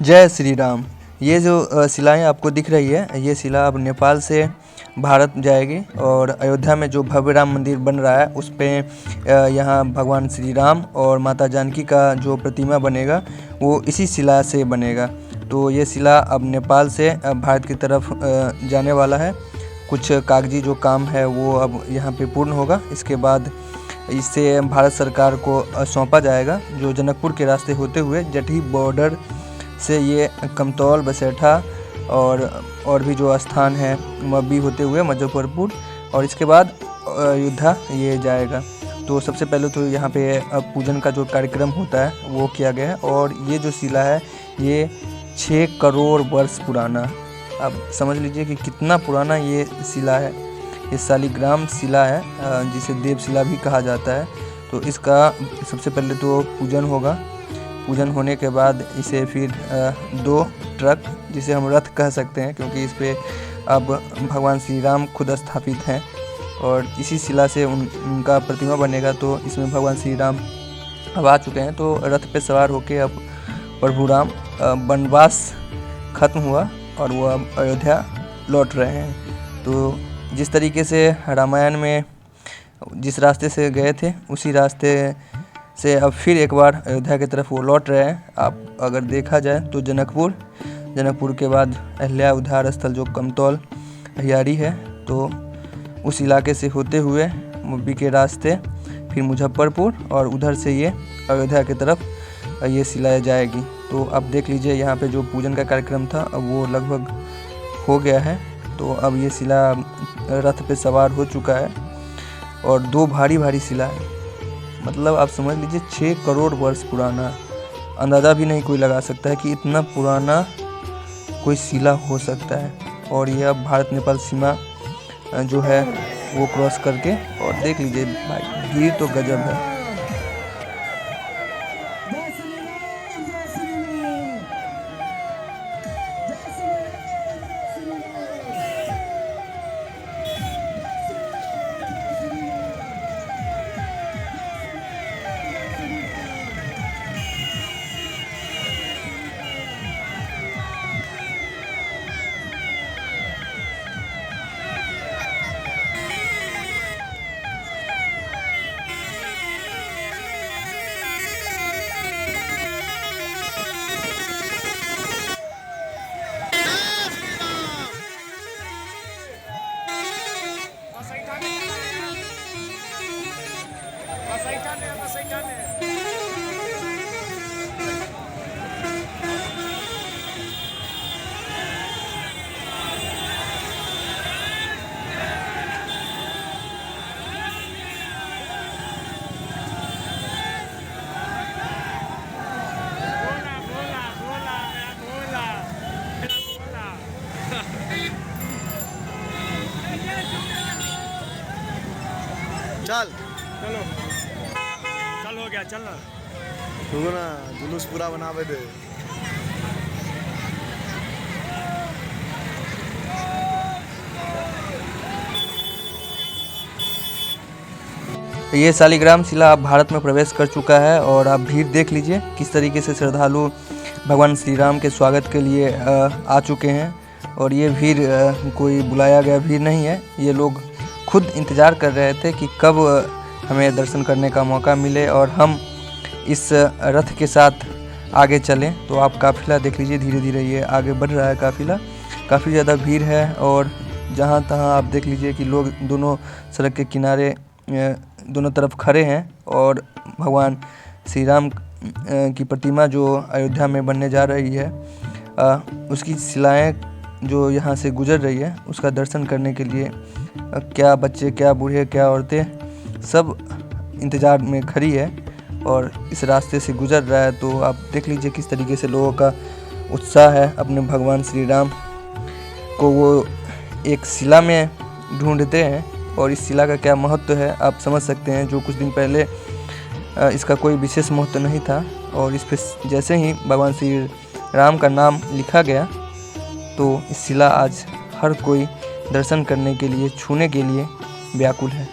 जय श्री राम। ये जो शिलाएँ आपको दिख रही है, ये शिला अब नेपाल से भारत जाएगी और अयोध्या में जो भव्य राम मंदिर बन रहा है उस पे यहाँ भगवान श्री राम और माता जानकी का जो प्रतिमा बनेगा वो इसी शिला से बनेगा। तो ये शिला अब नेपाल से भारत की तरफ जाने वाला है। कुछ कागजी जो काम है वो अब यहाँ पे पूर्ण होगा। इसके बाद इसे भारत सरकार को सौंपा जाएगा, जो जनकपुर के रास्ते होते हुए जटही बॉर्डर से ये कमतौल, बसेठा और भी जो स्थान है मब्बी होते हुए मुजफ्फरपुर और इसके बाद अयोध्या ये जाएगा। तो सबसे पहले तो यहाँ पे पूजन का जो कार्यक्रम होता है वो किया गया है और ये जो शिला है ये 6 करोड़ वर्ष पुराना, आप समझ लीजिए कि कितना पुराना ये शिला है। ये शालिग्राम शिला है, जिसे देव शिला भी कहा जाता है। तो इसका सबसे पहले तो पूजन होगा। पूजन होने के बाद इसे फिर 2 ट्रक, जिसे हम रथ कह सकते हैं क्योंकि इस पे अब भगवान श्री राम खुद स्थापित हैं और इसी शिला से उनका प्रतिमा बनेगा। तो इसमें भगवान श्री राम अब आ चुके हैं। तो रथ पे सवार होके अब प्रभु राम वनवास खत्म हुआ और वो अब अयोध्या लौट रहे हैं। तो जिस तरीके से रामायण में जिस रास्ते से गए थे उसी रास्ते से अब फिर एक बार अयोध्या की तरफ वो लौट रहे हैं। आप अगर देखा जाए तो जनकपुर के बाद अहिल्या उद्धार स्थल जो कमतौल हियारी है, तो उस इलाके से होते हुए मुब्बी के रास्ते फिर मुजफ्फरपुर और उधर से ये अयोध्या की तरफ ये शिला जाएगी। तो अब देख लीजिए यहाँ पे जो पूजन का कार्यक्रम था अब वो लगभग हो गया है। तो अब ये शिला रथ पे सवार हो चुका है और 2 भारी शिला है। मतलब आप समझ लीजिए 6 करोड़ वर्ष पुराना। अंदाज़ा भी नहीं कोई लगा सकता है कि इतना पुराना कोई शिला हो सकता है। और यह अब भारत नेपाल सीमा जो है वो क्रॉस करके, और देख लीजिए भाई भीड़ तो गजब है। चल चलो चल हो गया, चल ना तू ना जुलूस पूरा बनावे दे। ये शालिग्राम शिला अब भारत में प्रवेश कर चुका है और आप भीड़ देख लीजिए किस तरीके से श्रद्धालु भगवान श्री राम के स्वागत के लिए आ चुके हैं। और ये भीड़ कोई बुलाया गया भीड़ नहीं है, ये लोग खुद इंतज़ार कर रहे थे कि कब हमें दर्शन करने का मौका मिले और हम इस रथ के साथ आगे चलें। तो आप काफ़िला देख लीजिए, धीरे धीरे ये आगे बढ़ रहा है काफ़िला। काफ़ी ज़्यादा भीड़ है और जहाँ तहाँ आप देख लीजिए कि लोग दोनों सड़क के किनारे दोनों तरफ खड़े हैं और भगवान श्री राम की प्रतिमा जो अयोध्या में बनने जा रही है उसकी शिलाएँ जो यहाँ से गुजर रही है उसका दर्शन करने के लिए क्या बच्चे, क्या बूढ़े, क्या औरतें सब इंतज़ार में खड़ी है और इस रास्ते से गुजर रहा है। तो आप देख लीजिए किस तरीके से लोगों का उत्साह है अपने भगवान श्री राम को वो एक शिला में ढूंढते हैं। और इस शिला का क्या महत्व है आप समझ सकते हैं। जो कुछ दिन पहले इसका कोई विशेष महत्व नहीं था और इस पर जैसे ही भगवान श्री राम का नाम लिखा गया तो इस शिला आज हर कोई दर्शन करने के लिए, छूने के लिए व्याकुल है।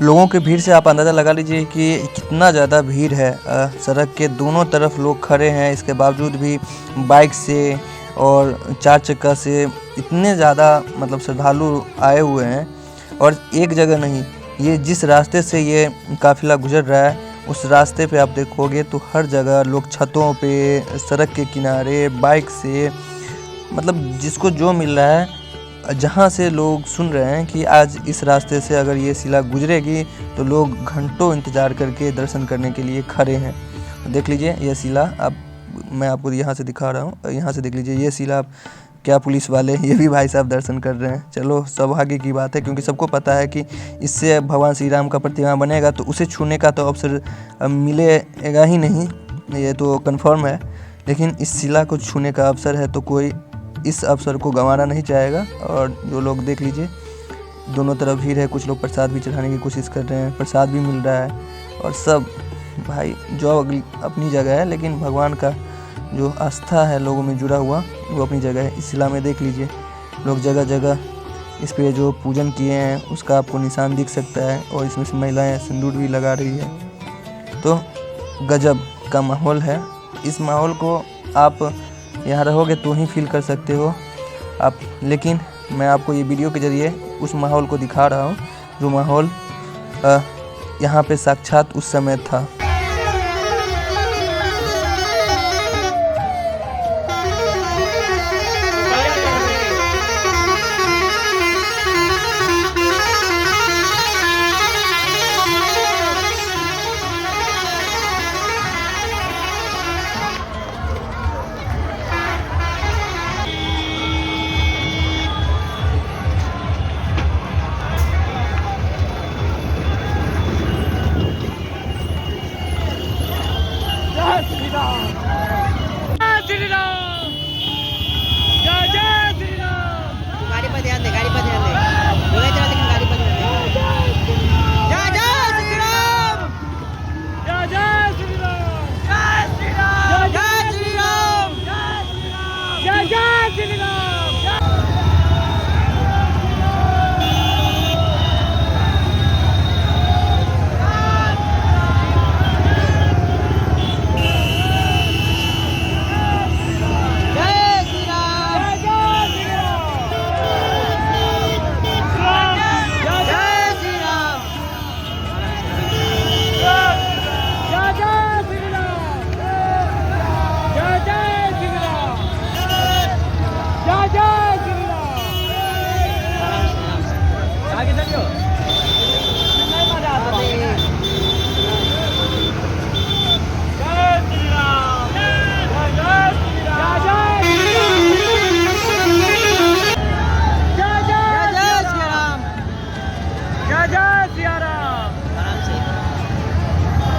लोगों की भीड़ से आप अंदाज़ा लगा लीजिए कि कितना ज़्यादा भीड़ है। सड़क के दोनों तरफ लोग खड़े हैं, इसके बावजूद भी बाइक से और 4 चक्का से इतने ज़्यादा मतलब श्रद्धालु आए हुए हैं। और एक जगह नहीं, ये जिस रास्ते से ये काफ़िला गुजर रहा है उस रास्ते पे आप देखोगे तो हर जगह लोग छतों पे, सड़क के किनारे, बाइक से, मतलब जिसको जो मिल रहा है, जहाँ से लोग सुन रहे हैं कि आज इस रास्ते से अगर ये शिला गुजरेगी तो लोग घंटों इंतज़ार करके दर्शन करने के लिए खड़े हैं। देख लीजिए ये शिला, मैं आपको यहाँ से दिखा रहा हूँ, यहाँ से देख लीजिए ये शिला। क्या पुलिस वाले ये भी भाई साहब दर्शन कर रहे हैं। चलो सौभाग्य की बात है, क्योंकि सबको पता है कि इससे भगवान श्री राम का प्रतिमा बनेगा तो उसे छूने का तो अवसर मिलेगा ही नहीं, ये तो कन्फर्म है। लेकिन इस शिला को छूने का अवसर है तो कोई इस अवसर को गंवाना नहीं चाहेगा। और जो लोग देख लीजिए दोनों तरफ भीड़ है, कुछ लोग प्रसाद भी चढ़ाने की कोशिश कर रहे हैं, प्रसाद भी मिल रहा है। और सब भाई जो अपनी जगह है, लेकिन भगवान का जो आस्था है लोगों में जुड़ा हुआ वो अपनी जगह है। इस शिला में देख लीजिए लोग जगह जगह इस पे जो पूजन किए हैं उसका आपको निशान दिख सकता है। और इसमें से महिलाएं सिंदूर भी लगा रही है, तो गजब का माहौल है। इस माहौल को आप यहाँ रहोगे तो ही फील कर सकते हो आप। लेकिन मैं आपको ये वीडियो के ज़रिए उस माहौल को दिखा रहा हूँ जो माहौल यहाँ पे साक्षात उस समय था। गाड़ी पर ध्यान दे, गाड़ी पर ध्यान दे। बोले चला लेकिन गाड़ी पर ध्यान दे। जय जय श्री राम, जय जय श्री राम, जय श्री राम, जय श्री राम, जय जय श्री राम।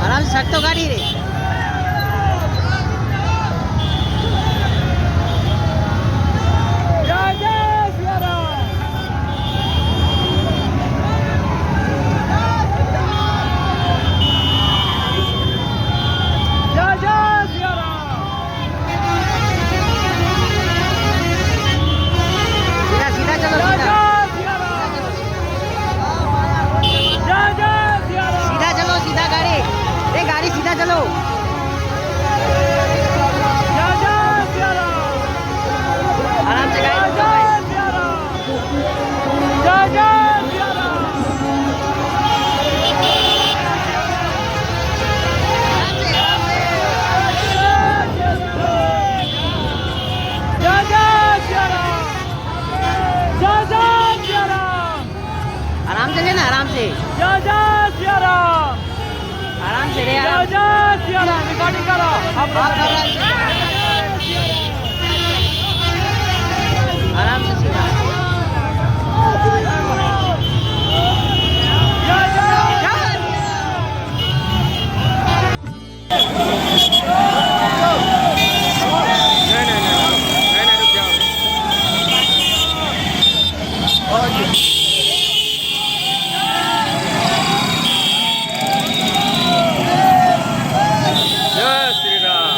आराम से सट तो गाड़ी रे। सीधा चलो, सीधा चलो, सीधा गाड़ी रे, गाड़ी सीधा चलो। आराम से गाड़ी चलो। आराम से लेना, आराम से, आराम से रे, आराम से सीधा। जय श्री राम।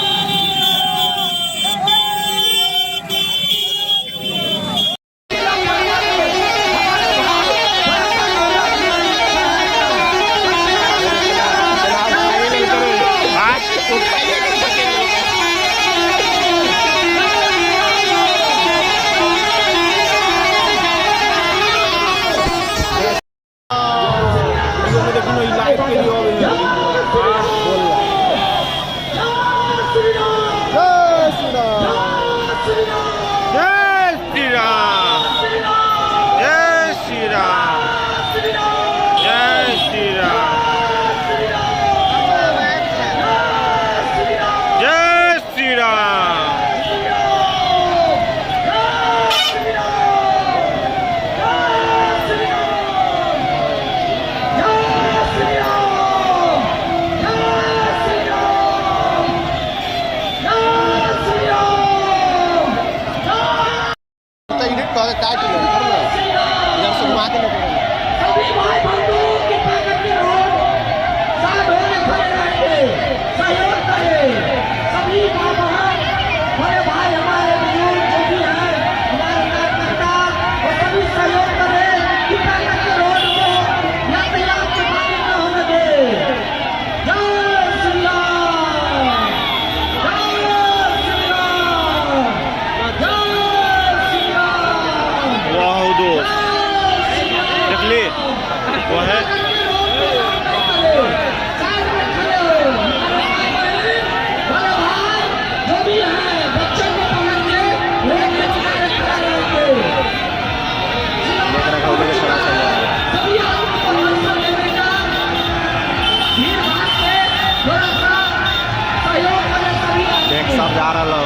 बार जा रहा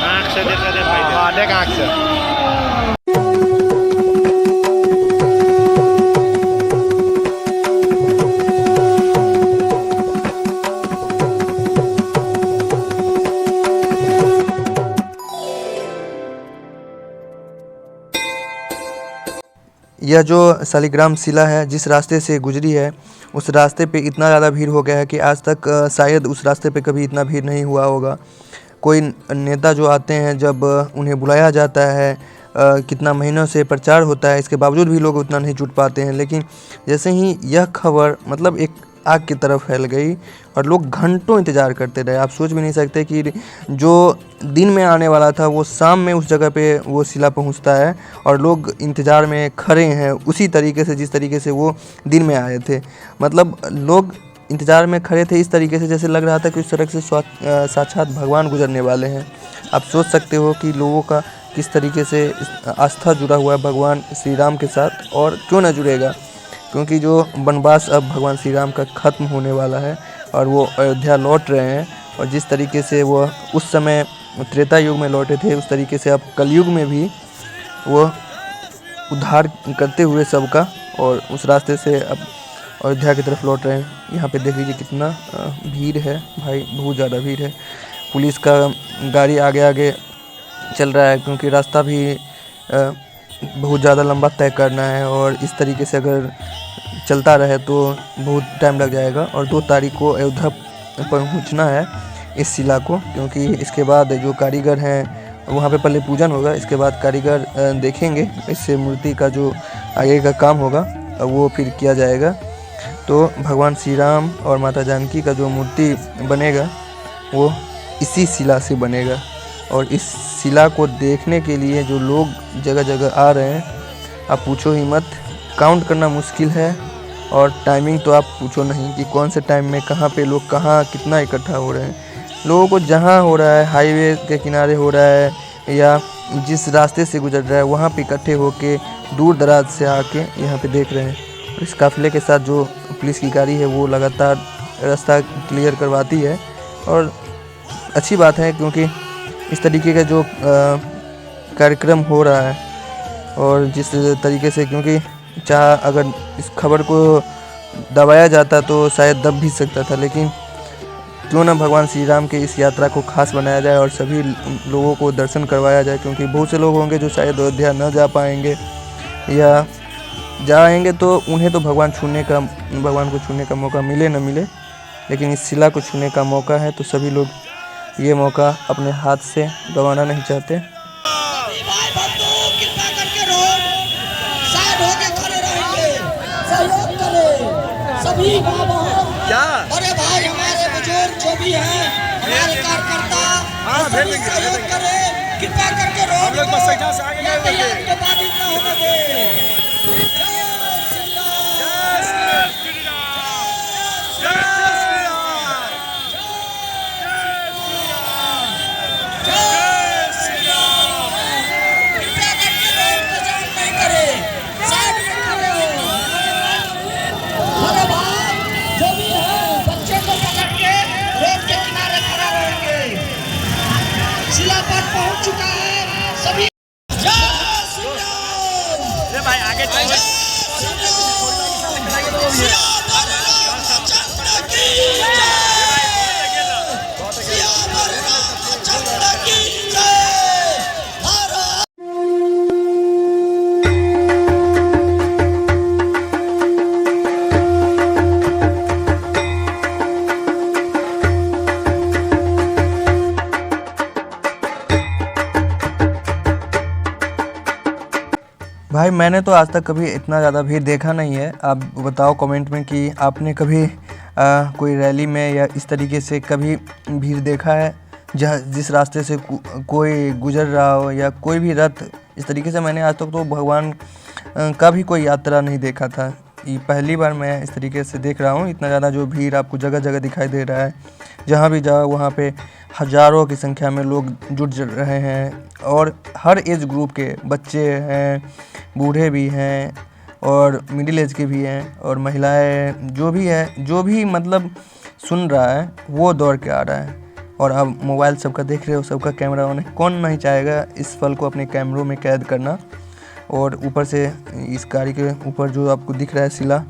आँख से देख आँख से यह जो शालिग्राम शिला है जिस रास्ते से गुजरी है उस रास्ते पे इतना ज़्यादा भीड़ हो गया है कि आज तक शायद उस रास्ते पे कभी इतना भीड़ नहीं हुआ होगा। कोई नेता जो आते हैं जब उन्हें बुलाया जाता है, कितना महीनों से प्रचार होता है, इसके बावजूद भी लोग उतना नहीं जुट पाते हैं। लेकिन जैसे ही यह खबर मतलब एक आग की तरफ फैल गई और लोग घंटों इंतज़ार करते रहे। आप सोच भी नहीं सकते कि जो दिन में आने वाला था वो शाम में उस जगह पे वो शिला पहुंचता है और लोग इंतज़ार में खड़े हैं उसी तरीके से जिस तरीके से वो दिन में आए थे। मतलब लोग इंतज़ार में खड़े थे इस तरीके से जैसे लग रहा था कि उस सड़क से साक्षात भगवान गुजरने वाले हैं। आप सोच सकते हो कि लोगों का किस तरीके से आस्था जुड़ा हुआ है भगवान श्री राम के साथ, और क्यों ना जुड़ेगा, क्योंकि जो वनवास अब भगवान श्री राम का ख़त्म होने वाला है और वो अयोध्या लौट रहे हैं। और जिस तरीके से वो उस समय त्रेता युग में लौटे थे उस तरीके से अब कलयुग में भी वो उद्धार करते हुए सबका और उस रास्ते से अब अयोध्या की तरफ लौट रहे हैं। यहाँ पे देख लीजिए कितना भीड़ है भाई, बहुत ज़्यादा भीड़ है। पुलिस का गाड़ी आगे आगे चल रहा है क्योंकि रास्ता भी बहुत ज़्यादा लंबा तय करना है और इस तरीके से अगर चलता रहे तो बहुत टाइम लग जाएगा। और 2 तारीख को अयोध्या पहुंचना है इस शिला को, क्योंकि इसके बाद जो कारीगर हैं वहाँ पे पहले पूजन होगा, इसके बाद कारीगर देखेंगे इससे मूर्ति का जो आगे का काम होगा वो फिर किया जाएगा। तो भगवान श्री राम और माता जानकी का जो मूर्ति बनेगा वो इसी शिला से बनेगा। और इस शिला को देखने के लिए जो लोग जगह जगह आ रहे हैं आप पूछो ही मत, काउंट करना मुश्किल है। और टाइमिंग तो आप पूछो नहीं कि कौन से टाइम में कहाँ पे लोग कहाँ कितना इकट्ठा हो रहे हैं। लोगों को जहाँ हो रहा है, हाईवे के किनारे हो रहा है या जिस रास्ते से गुजर रहा है वहाँ पे इकट्ठे होके दूर दराज से आके यहाँ पे देख रहे हैं। इस काफ़िले के साथ जो पुलिस की गाड़ी है वो लगातार रास्ता क्लियर करवाती है और अच्छी बात है, क्योंकि इस तरीके का जो कार्यक्रम हो रहा है और जिस तरीके से, क्योंकि अगर इस खबर को दबाया जाता तो शायद दब भी सकता था, लेकिन क्यों ना भगवान श्री राम के इस यात्रा को खास बनाया जाए और सभी लोगों को दर्शन करवाया जाए। क्योंकि बहुत से लोग होंगे जो शायद अयोध्या न जा पाएंगे या जाएंगे तो उन्हें तो भगवान को छूने का मौका मिले न मिले, लेकिन इस शिला को छूने का मौका है तो सभी लोग ये मौका अपने हाथ से गंवाना नहीं चाहते। क्या अरे भाई हमारे बुजुर्ग जो भी हैं, हमारे कार्यकर्ता सहयोग करें, कृपा करके रोड यातायात के बाधित न होने दें। पहुंच चुका है सभी। भाई आगे भाई मैंने तो आज तक कभी इतना ज़्यादा भीड़ देखा नहीं है। आप बताओ कमेंट में कि आपने कभी कोई रैली में या इस तरीके से कभी भीड़ देखा है जहाँ जिस रास्ते से कोई गुजर रहा हो, या कोई भी रथ इस तरीके से। मैंने आज तक तो भगवान का भी कोई यात्रा नहीं देखा था, ये पहली बार मैं इस तरीके से देख रहा हूँ। इतना ज़्यादा जो भीड़ आपको जगह जगह दिखाई दे रहा है, जहाँ भी जाओ वहाँ पे हज़ारों की संख्या में लोग जुट रहे हैं और हर एज ग्रुप के बच्चे हैं, बूढ़े भी हैं और मिडिल एज के भी हैं और महिलाएं जो भी है, जो भी मतलब सुन रहा है वो दौड़ के आ रहा है। और अब मोबाइल सबका देख रहे हो, सबका कैमरा ऑन है। कौन नहीं चाहेगा इस पल को अपने कैमरों में कैद करना। और ऊपर से इस गाड़ी के ऊपर जो आपको दिख रहा है शिला,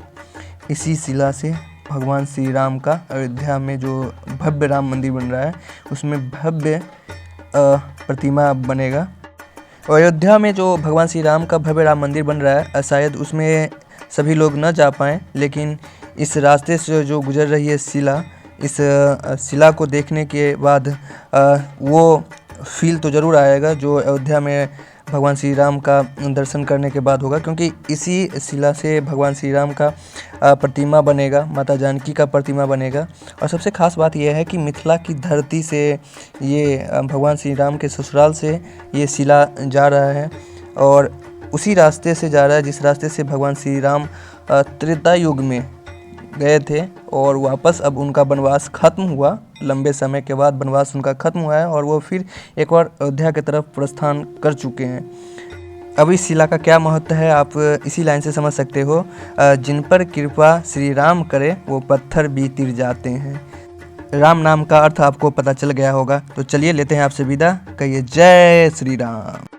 इसी शिला से भगवान श्री राम का अयोध्या में जो भव्य राम मंदिर बन रहा है उसमें भव्य प्रतिमा बनेगा। और अयोध्या में जो भगवान श्री राम का भव्य राम मंदिर बन रहा है शायद उसमें सभी लोग न जा पाएँ, लेकिन इस रास्ते से जो गुजर रही है शिला, इस शिला को देखने के बाद वो फील तो ज़रूर आएगा जो अयोध्या में भगवान श्री राम का दर्शन करने के बाद होगा, क्योंकि इसी शिला से भगवान श्री राम का प्रतिमा बनेगा, माता जानकी का प्रतिमा बनेगा। और सबसे ख़ास बात यह है कि मिथिला की धरती से ये भगवान श्री राम के ससुराल से ये शिला जा रहा है और उसी रास्ते से जा रहा है जिस रास्ते से भगवान श्री राम त्रेता युग में गए थे और वापस अब उनका वनवास खत्म हुआ। लंबे समय के बाद वनवास उनका खत्म हुआ है और वो फिर एक बार अयोध्या की तरफ प्रस्थान कर चुके हैं। अब इस शिला का क्या महत्व है आप इसी लाइन से समझ सकते हो, जिन पर कृपा श्री राम करे वो पत्थर भी तिर जाते हैं। राम नाम का अर्थ आपको पता चल गया होगा, तो चलिए लेते हैं आपसे विदा। कहिए जय श्री राम।